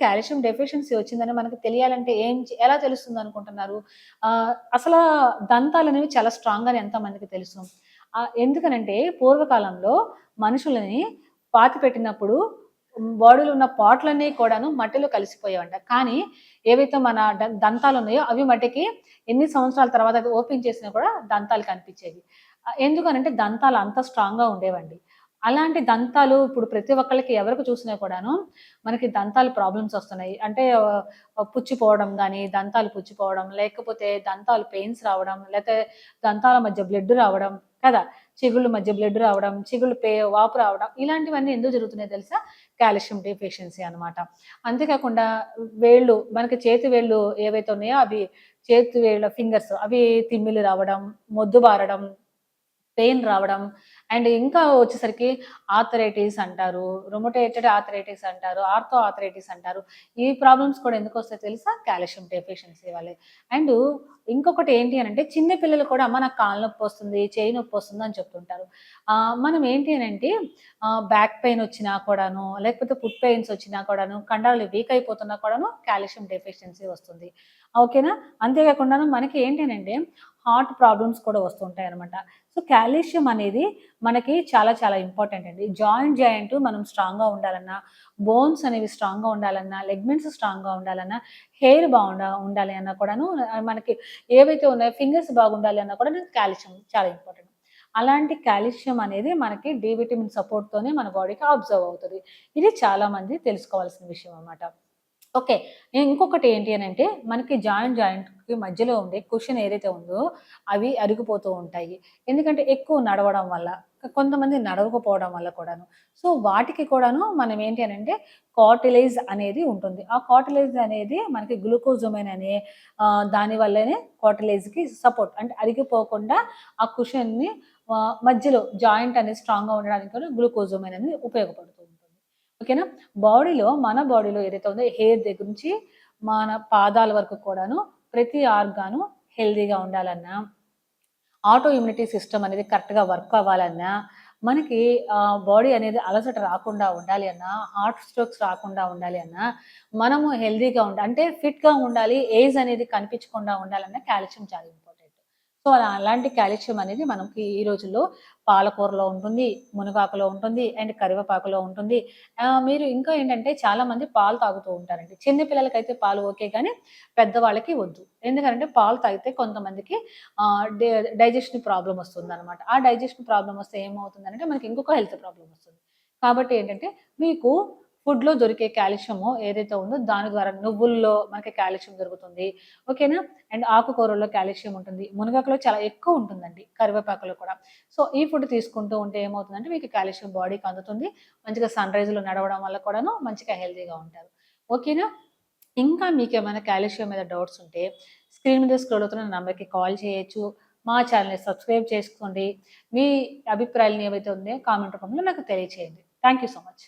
Calcium deficiency వచ్చిందని మనకు తెలియాలంటే ఎలా తెలుస్తుంది అనుకుంటున్నారు? అసలా దంతాలనేవి చాలా స్ట్రాంగ్ అని ఎంతమందికి తెలుసు? ఎందుకనంటే పూర్వకాలంలో మనుషులని పాతిపెట్టినప్పుడు బాడీలో ఉన్న పార్ట్‌లన్నీ కూడాను మట్టిలో కలిసిపోయేవంట. కానీ ఏవైతే మన దంతాలున్నాయో అవి మట్టికి ఎన్ని సంవత్సరాల తర్వాత అది ఓపెన్ చేసినా కూడా దంతాలు కనిపించేవి. ఎందుకనంటే దంతాలు అంత స్ట్రాంగ్‌గా ఉండేవండి. అలాంటి దంతాలు ఇప్పుడు ప్రతి ఒక్కళ్ళకి ఎవరికి చూసినా కూడాను మనకి దంతాలు ప్రాబ్లమ్స్ వస్తున్నాయి. అంటే పుచ్చిపోవడం గానీ, దంతాలు పుచ్చిపోవడం, లేకపోతే దంతాలు పెయిన్స్ రావడం, లేతే దంతాల మధ్య బ్లడ్ రావడం కదా! చిగుళ్ళ మధ్య బ్లడ్ రావడం, చిగుళ్ళు వాపు రావడం ఇలాంటివన్నీ ఎందుకు జరుగుతున్నాయో తెలుసా? కాల్షియం డెఫిషియన్సీ అన్నమాట. అంతేకాకుండా మనకి చేతి వేళ్ళు ఏవైతే ఉన్నాయో అవి చేతి వేళ్ళ ఫింగర్స్ అవి తిమ్మిరి రావడం, మొద్దు బారడం, పెయిన్ రావడం అండ్ ఇంకా వచ్చేసరికి ఆర్థరైటిస్ అంటారు. రొమటోయిడ్ ఆర్థరైటిస్ అంటారు. ఆర్థో ఆర్థరైటిస్ అంటారు. ఈ ప్రాబ్లమ్స్ కూడా ఎందుకొస్తాయో తెలుసా? కాల్షియం డెఫిషియన్సీ వల్లే. అండ్ ఇంకొకటి ఏంటి అనంటే చిన్న పిల్లలు కూడా అమ్మ నాకు కాళ్ళు నొప్పొస్తుంది, చెయ్యి నొప్పొస్తుంది అని చెప్తుంటారు. మనం ఏంటి అనంటే బ్యాక్ పెయిన్ వచ్చినా కూడాను, లేకపోతే ఫుట్ పెయిన్స్ వచ్చినా కూడాను, కండరాలు వీక్ అయిపోతున్నా కూడాను కాల్షియం డెఫిషియన్సీ వస్తుంది. ఓకేనా? అంతేకాకుండాను మనకి ఏంటి అనంటే హార్ట్ ప్రాబ్లమ్స్ కూడా వస్తుంటాయన్నమాట. సో, కాల్షియం అనేది మనకి చాలా చాలా ఇంపార్టెంట్ అండి. జాయింట్ మనం స్ట్రాంగ్‌గా ఉండాలన్నా, బోన్స్ అనేవి స్ట్రాంగ్‌గా ఉండాలన్నా, లిగ్మెంట్స్ స్ట్రాంగ్‌గా ఉండాలన్నా, హెయిర్ ఉండాలి అన్నా కూడాను మనకి ఏవైతే ఉన్నాయో ఫింగర్స్ బాగుండాలి అన్నా కూడా కాల్షియం చాలా ఇంపార్టెంట్. అలాంటి కాల్షియం అనేది మనకి డి విటమిన్ సపోర్ట్‌తోనే మన బాడీకి అబ్జర్వ్ అవుతది. ఇది చాలా మంది తెలుసుకోవాల్సిన విషయం అన్నమాట. ఓకే. ఇంకొకటి ఏంటి అనంటే, మనకి జాయింట్‌కి మధ్యలో ఉండే కుషన్ ఏదైతే ఉందో, అవి అరిగిపోతూ ఉంటాయి. ఎందుకంటే ఎక్కువ నడవడం వల్ల. కొంతమంది నడవకపోవడం వల్ల కూడాను. సో, వాటికి కూడాను మనం ఏంటి అనంటే, కార్టిలేజ్ అనేది ఉంటుంది. ఆ కార్టిలేజ్ అనేది మనకి గ్లూకోజమైన్ అనే దాని వల్లనే కార్టిలేజ్‌కి సపోర్ట్ అంటే అరిగిపోకుండా ఆ కుషన్‌ని మధ్యలో జాయింట్ అనేది స్ట్రాంగ్‌గా ఉండడానికి కూడా గ్లూకోజమైన్ అనేది ఉపయోగపడుతుంది. ఓకేనా? మన బాడీలో ఏదైతే ఉందో హెయిర్ దగ్గర నుంచి మన పాదాల వరకు కూడాను ప్రతి ఆర్గాను హెల్తీగా ఉండాలన్నా, ఆటో ఇమ్యూనిటీ సిస్టమ్ అనేది కరెక్ట్‌గా వర్క్ అవ్వాలన్నా, మనకి బాడీ అనేది అలసట రాకుండా ఉండాలి అన్నా, హార్ట్ స్ట్రోక్స్ రాకుండా ఉండాలి అన్నా, మనము హెల్తీగా అంటే ఫిట్‌గా ఉండాలి. ఏజ్ అనేది కనిపించకుండా ఉండాలన్నా కాల్షియం చాలా ఇంపార్టెంట్. సో, అలాంటి కాల్షియం అనేది మనకి ఈ రోజుల్లో పాలకూరలో ఉంటుంది, మునగాకులో ఉంటుంది అండ్ కరివేపాకులో ఉంటుంది. మీరు ఇంకా ఏంటంటే చాలామంది పాలు తాగుతూ ఉంటారండి. చిన్న పిల్లలకైతే పాలు ఓకే గానీ, పెద్దవాళ్ళకి వద్దు. ఎందుకంటే పాలు తాగితే కొంతమందికి ఆహ్, డే డైజెషన్ ప్రాబ్లమ్ వస్తుందనమాట. ఆ డైజెషన్ ప్రాబ్లమ్ వస్తే ఏమవుతుందంటే మనకి ఇంకొక హెల్త్ ప్రాబ్లమ్ వస్తుంది. కాబట్టి ఏంటంటే మీకు ఫుడ్‌లో దొరికే కాల్షియము ఏదైతే ఉందో దాని ద్వారా నువ్వుల్లో మనకి కాల్షియం దొరుకుతుంది. ఓకేనా? అండ్ ఆకుకూరల్లో కాల్షియం ఉంటుంది. మునగాకులో చాలా ఎక్కువ ఉంటుందండి. కరివేపాకులో కూడా. సో, ఈ ఫుడ్ తీసుకుంటూ ఉంటే ఏమవుతుందంటే మీకు కాల్షియం బాడీకి అందుతుంది. మంచిగా సన్‌రైజ్‌లో నడవడం వల్ల కూడాను మంచిగా హెల్తీగా ఉంటారు. ఓకేనా? ఇంకా మీకేమైనా కాల్షియం మీద డౌట్స్ ఉంటే స్క్రీన్ మీద స్క్రోల్ అవుతున్న నంబర్‌కి కాల్ చేయొచ్చు. మా ఛానెల్‌ని సబ్స్క్రైబ్ చేసుకోండి. మీ అభిప్రాయాలను ఏవైతే ఉన్నాయో కామెంట్ రూపంలో నాకు తెలియచేయండి. Thank you so much.